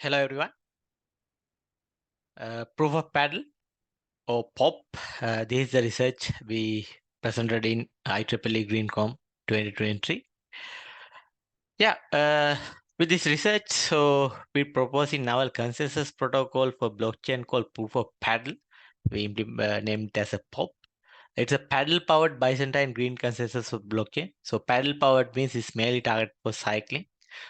Hello everyone. Proof of paddle or PoP. This is the research we presented in IEEE GreenCom 2023. Yeah, with this research, so we propose in our consensus protocol for blockchain called proof of paddle. We named it as a PoP. It's a paddle-powered Byzantine green consensus of blockchain. So paddle-powered means it's mainly targeted for cycling.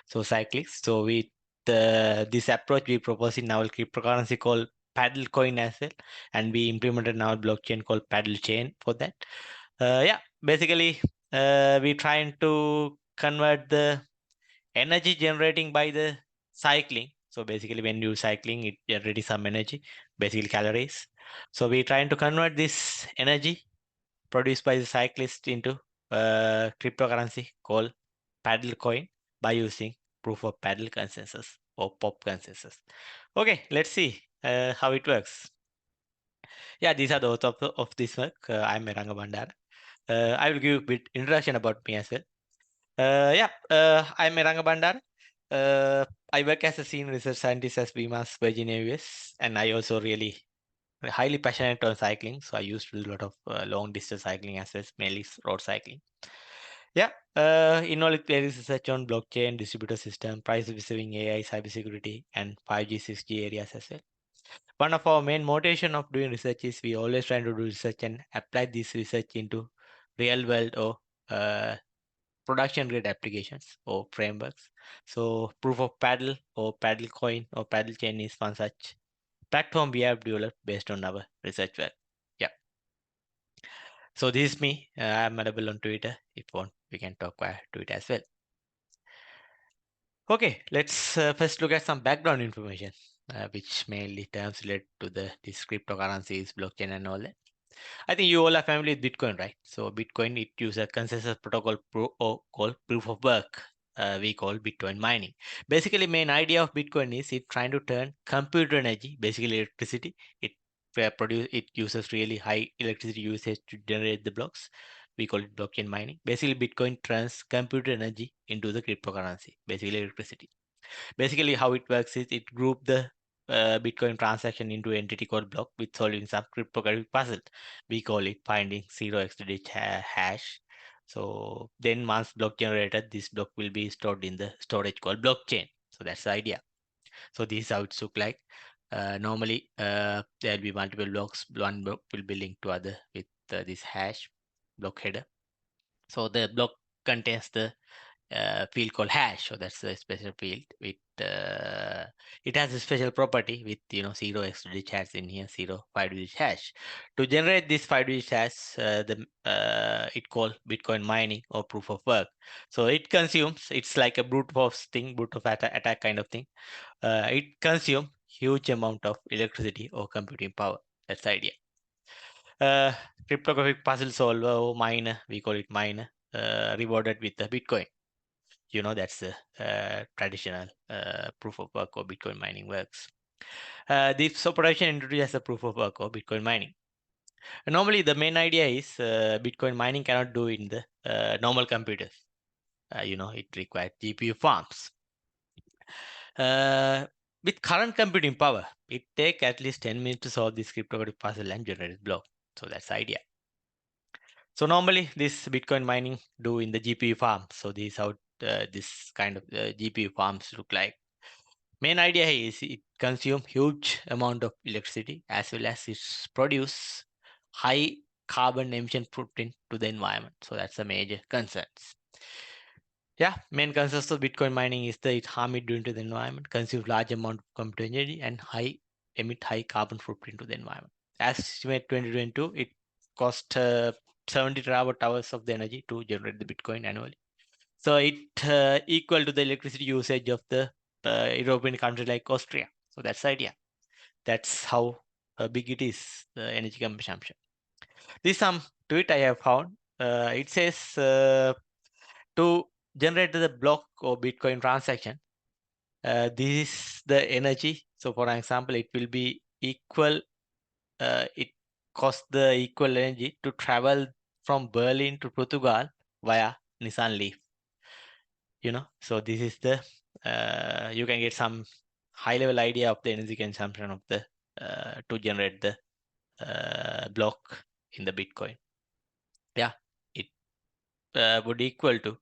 So cyclists. So we this approach we propose in our cryptocurrency called paddle coin as well, and we implemented in our blockchain called paddle chain for that. Yeah, basically, we trying to convert the energy generating by the cycling. So basically, when you cycling, it generates some energy, basically calories. So we trying to convert this energy produced by the cyclist into cryptocurrency called paddle coin by using proof of paddle consensus or PoP consensus. Okay, let's see how it works. Yeah, these are the authors of this work. I'm Ranga Bandara. I will give a bit introduction about me as well. I'm Ranga Bandara. I work as a senior research scientist at BMAS, Virginia, US, and I also really highly passionate on cycling. So I used to do a lot of long distance cycling as well, mainly road cycling. Yeah, involved various research on blockchain, distributed system, price receiving AI, cybersecurity, and 5G, 6G areas as well. One of our main motivation of doing research is we always trying to do research and apply this research into real world or uh, production grade applications or frameworks. So proof of paddle or paddle coin or paddle chain is one such platform we have developed based on our research work. Yeah. So this is me. I'm available on Twitter. If you want, we can talk via Twitter as well. Okay, let's first look at some background information, which mainly terms relate to these cryptocurrencies, blockchain, and all that. I think you all are familiar with Bitcoin, right? So Bitcoin, it uses a consensus protocol or called proof of work. We call Bitcoin mining. Basically, main idea of Bitcoin is it trying to turn computer energy, basically electricity. It uses really high electricity usage to generate the blocks. We call it blockchain mining. Basically, Bitcoin turns computer energy into the cryptocurrency, basically electricity. Basically, how it works is it group the Bitcoin transaction into entity called block with solving some cryptographic puzzle. We call it finding 0x hash. So then once block generated, this block will be stored in the storage called blockchain. So that's the idea. So this is how it look like. Normally, there will be multiple blocks. One block will be linked to other with this hash block header. So the block contains the field called hash. So that's a special field with it has a special property with 0x hash in here, 5 digit hash. To generate this 5 digit hash, the it called Bitcoin mining or proof of work. So it's like a brute force thing, brute of attack kind of thing. It consumes huge amount of electricity or computing power. That's the idea. Uh, Cryptographic puzzle solver or miner, we call it miner, rewarded with the Bitcoin. That's the traditional proof of work or Bitcoin mining works. This operation introduced as a proof of work or Bitcoin mining. Normally, the main idea is Bitcoin mining cannot do in the normal computers. It requires GPU farms. Uh, with current computing power, it take at least 10 minutes to solve this cryptographic puzzle and generate block. So that's the idea. So normally this Bitcoin mining do in the GPU farm. So this is how this kind of GPU farms look like. Main idea here is it consume huge amount of electricity as well as it produce high carbon emission footprint to the environment. So that's a major concerns. Yeah, main concerns of Bitcoin mining is that it harm it doing to the environment, consumes large amount of computer energy and emit high carbon footprint to the environment. As estimated 2022, it cost 70 terawatt hours of the energy to generate the Bitcoin annually. So it equal to the electricity usage of the European country like Austria. So that's the idea. That's how big it is, the energy consumption. This some tweet I have found. It says to generate the block or Bitcoin transaction, this is the energy. So for example, it will be equal, it costs the equal energy to travel from Berlin to Portugal via Nissan Leaf. So this is the you can get some high level idea of the energy consumption of the to generate the block in the Bitcoin. Yeah, it would equal to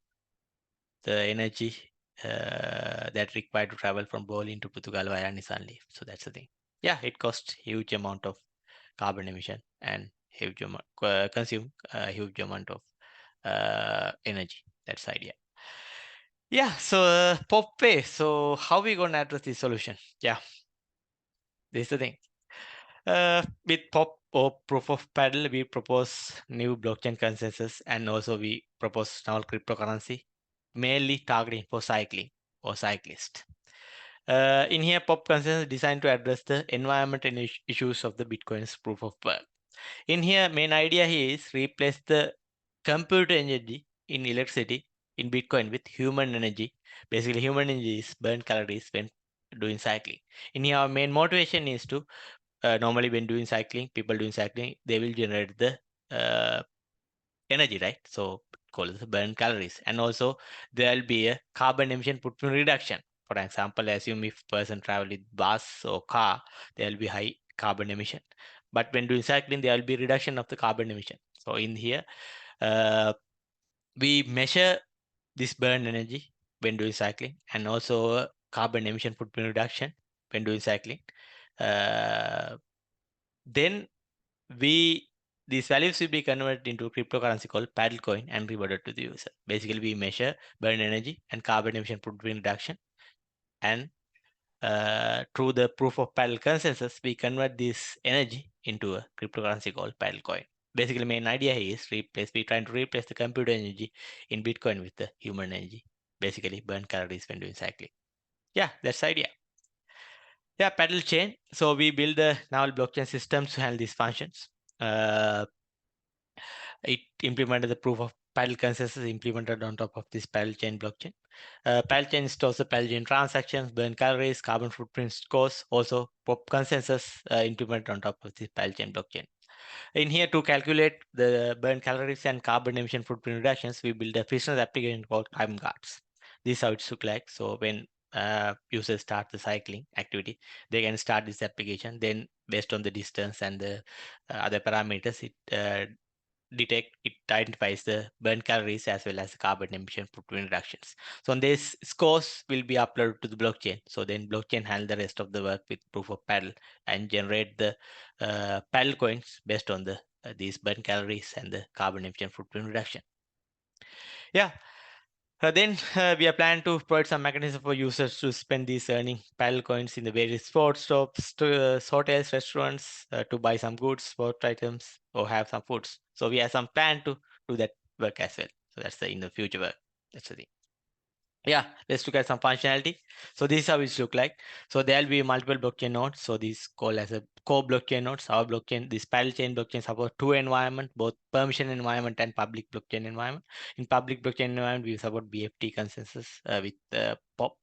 the energy that required to travel from Berlin to Portugal via Nissan Leaf. So that's the thing. Yeah, it costs huge amount of carbon emission and huge amount consume a huge amount of energy. That's the idea. Yeah, so PoP pay. So how we gonna address this solution? Yeah, this is the thing. With PoP or proof of paddle, we propose new blockchain consensus and also we propose novel cryptocurrency, mainly targeting for cycling or cyclist. In here, PoP consensus is designed to address the environmental issues of the Bitcoin's proof of work. In here, main idea here is replace the computer energy in electricity in Bitcoin with human energy. Basically, human energy is burn calories when doing cycling. In here, our main motivation is to normally when doing cycling, people doing cycling, they will generate the uh, energy, right? So call it burn calories. And also there will be a carbon emission footprint reduction. For example, assume if person travel with bus or car, there will be high carbon emission. But when doing cycling, there will be reduction of the carbon emission. So in here, uh, we measure this burn energy when doing cycling and also carbon emission footprint reduction when doing cycling. Uh, then we these values will be converted into a cryptocurrency called paddle coin and rewarded to the user. Basically, we measure burn energy and carbon emission footprint reduction, and through the proof of paddle consensus, we convert this energy into a cryptocurrency called paddle coin. Basically, main idea here is we're trying to replace the computer energy in Bitcoin with the human energy. Basically, burn calories when doing cycling. Yeah, that's the idea. Yeah, paddle chain. So we build the novel blockchain systems to handle these functions. Uh, It implemented the proof of paddle consensus implemented on top of this paddle chain blockchain. Paddle chain stores the paddle chain transactions, burn calories, carbon footprint scores, also PoP consensus implemented on top of this paddle chain blockchain. In here, to calculate the burn calories and carbon emission footprint reductions, we build a business application called time guards. This is how it looks like. So when users start the cycling activity, they can start this application. Then based on the distance and the other parameters, it identifies the burn calories as well as the carbon emission footprint reductions. So on this scores will be uploaded to the blockchain. So then blockchain handle the rest of the work with proof of paddle and generate the paddle coins based on the these burn calories and the carbon emission footprint reduction. Yeah. Then we are planning to provide some mechanism for users to spend these earning paddle coins in the various sports stops, to, hotels, restaurants, to buy some goods, sport items, or have some foods. So we have some plan to do that work as well. So that's the in the future work. That's the thing. Yeah, let's look at some functionality. So this is how it look like. So there will be multiple blockchain nodes. So this called as a core blockchain nodes. Our blockchain, this parallel chain blockchain support two environment, both permission environment and public blockchain environment. In public blockchain environment, we support BFT consensus with PoP.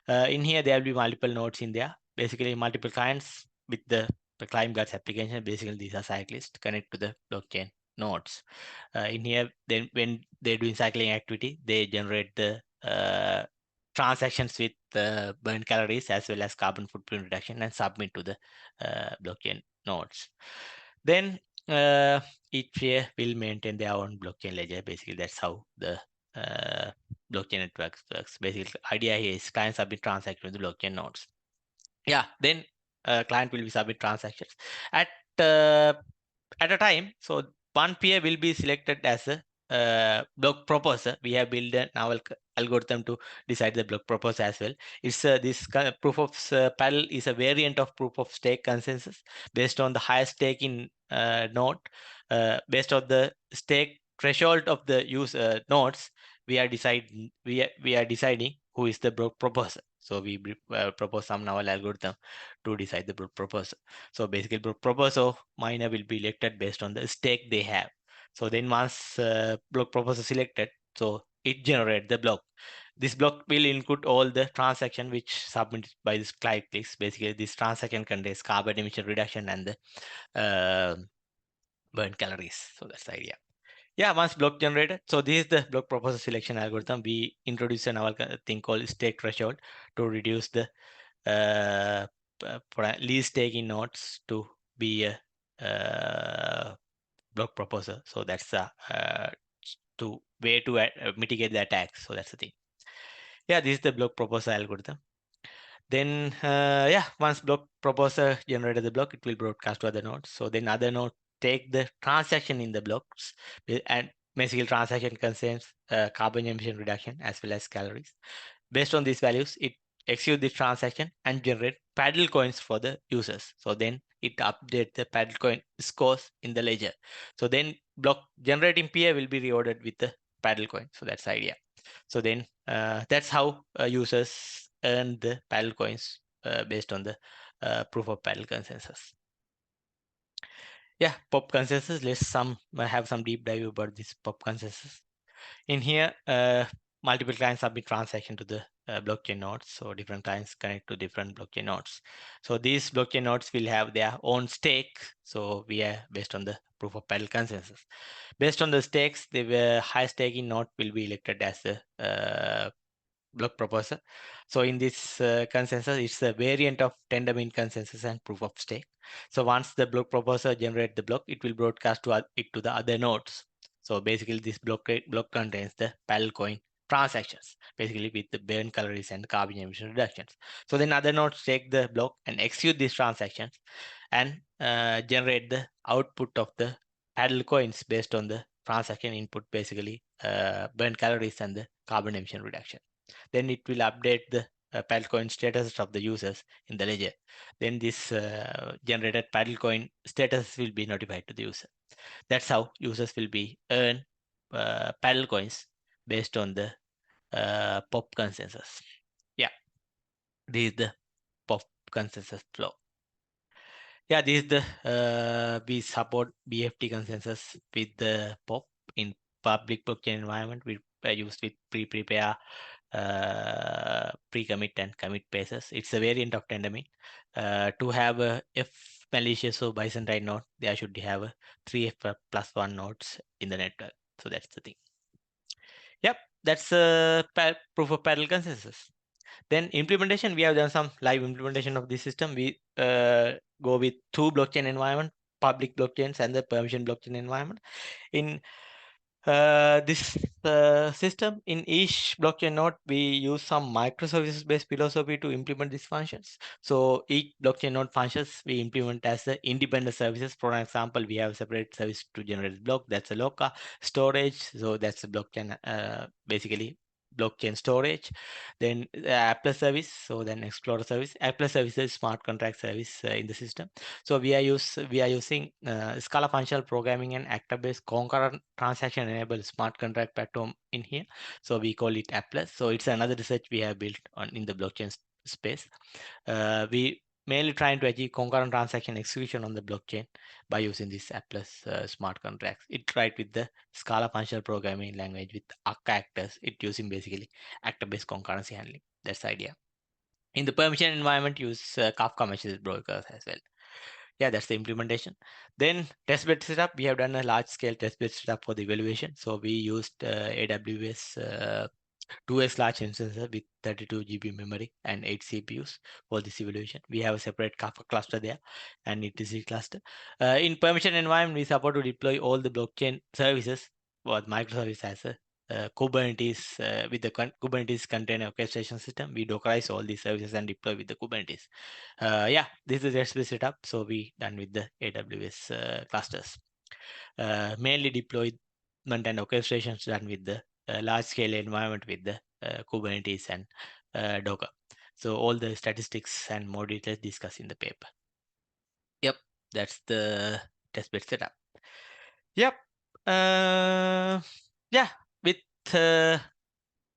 In here, there will be multiple nodes in there. Basically, multiple clients with the client guards application. Basically, these are cyclists connect to the blockchain nodes. In here, then when they're doing cycling activity, they generate the transactions with burn calories as well as carbon footprint reduction and submit to the blockchain nodes. Then each pair will maintain their own blockchain ledger. Basically, that's how the blockchain networks works. Basically, idea here is client submit transaction to the blockchain nodes. Yeah, then client will be submit transactions at uh, at a time. So one peer will be selected as a block proposer. We have built a novel algorithm to decide the block proposer as well. It's this proof of parallel is a variant of proof of stake consensus based on the highest stake in node. Based on the stake threshold of the user nodes, we are deciding who is the block proposer. So we propose some novel algorithm to decide the block proposer. So basically, proposer miner will be elected based on the stake they have. So then once block proposer selected, so it generate the block. This block will include all the transaction which submitted by this client clicks. Basically, this transaction contains carbon emission reduction and the burn calories. So that's the idea. Yeah, once block generated. So this is the block proposer selection algorithm. We introduce another thing called stake threshold to reduce the for at least taking nodes to be a block proposer. So that's to way to mitigate the attacks. So that's the thing. Yeah, this is the block proposer algorithm. Then yeah, once block proposer generated the block, it will broadcast to other nodes. So then other node take the transaction in the blocks, and basically transaction contains carbon emission reduction as well as calories. Based on these values, it execute the transaction and generate paddle coins for the users. So then it updates the paddle coin scores in the ledger. So then block generating PA will be rewarded with the paddle coin. So that's the idea. So then that's how users earn the paddle coins based on the proof of paddle consensus. Yeah, PoP consensus. Let's have some deep dive about this PoP consensus. In here, multiple clients submit transaction to the blockchain nodes. So different clients connect to different blockchain nodes. So these blockchain nodes will have their own stake. So we are based on the proof of paddle consensus. Based on the stakes, the high staking node will be elected as the block proposer. So in this consensus, it's a variant of Tendermint consensus and proof of stake. So once the block proposer generate the block, it will broadcast it to the other nodes. So basically, this block contains the paddle coin transactions, basically with the burn calories and carbon emission reductions. So then other nodes take the block and execute these transactions and generate the output of the paddle coins based on the transaction input, basically burn calories and the carbon emission reduction. Then it will update the paddle coin status of the users in the ledger. Then this generated paddle coin status will be notified to the user. That's how users will be earn paddle coins based on the PoP consensus. Yeah, this is the PoP consensus flow. Yeah, this is the we support BFT consensus with the PoP in public blockchain environment. We use with pre-prepare, pre-commit and commit basis. It's a variant of Tendermint. To have a if malicious or Byzantine node, there should have a 3F plus 1 nodes in the network. So that's the thing. Yep, that's a proof of parallel consensus. Then implementation, we have done some live implementation of this system. We go with two blockchain environment, public blockchains and the permission blockchain environment. In this system, in each blockchain node, we use some microservices based philosophy to implement these functions. So each blockchain node functions we implement as the independent services. For example, we have a separate service to generate block, that's a loca storage. So that's a blockchain, basically blockchain storage. Then Appler service, so then Explorer service. Appler service is smart contract service in the system. So we are using Scala functional programming and actor-based concurrent transaction enabled smart contract platform in here. So we call it Appler. So it's another research we have built on in the blockchain space. We mainly trying to achieve concurrent transaction execution on the blockchain by using this Appler smart contracts. It right with the Scala functional programming language with Akka actors. It using basically actor-based concurrency handling. That's the idea. In the permission environment, use Kafka message brokers as well. Yeah, that's the implementation. Then testbed setup, we have done a large scale testbed setup for the evaluation. So we used AWS 2x large instances with 32 GB memory and 8 CPUs for this evaluation. We have a separate Kafka cluster there and ETC cluster. In permission environment, we support to deploy all the blockchain services or microservice as a Kubernetes with the Kubernetes container orchestration system. We Dockerize all these services and deploy with the Kubernetes. Yeah, this is the setup. So we done with the AWS clusters. Mainly deployment and orchestrations done with the large scale environment with the Kubernetes and Docker. So all the statistics and more details discussed in the paper. Yep, that's the testbed setup. Yep. Yeah, with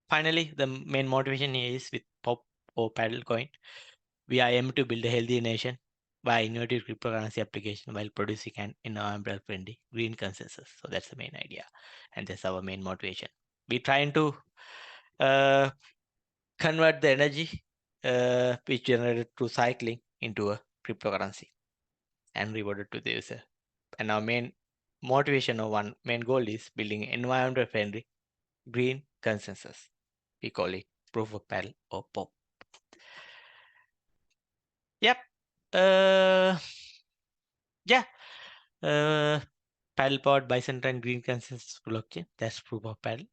finally the main motivation here is with PoP or paddle coin. We are aiming to build a healthy nation by innovative cryptocurrency application while producing an environmental friendly green consensus. So that's the main idea, and that's our main motivation. We're trying to uh, convert the energy which generated through cycling into a cryptocurrency and rewarded to the user. And our main motivation or one main goal is building environmental friendly green consensus. We call it proof of paddle or PoP. Yep. Uh, yeah. Paddle pod, Byzantine, green consensus blockchain. That's proof of paddle.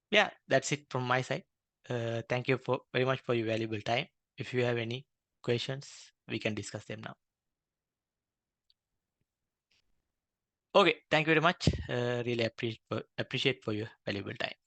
Yeah, that's it from my side. Thank you for very much for your valuable time. If you have any questions, we can discuss them now. Okay, thank you very much. Really appreciate for your valuable time.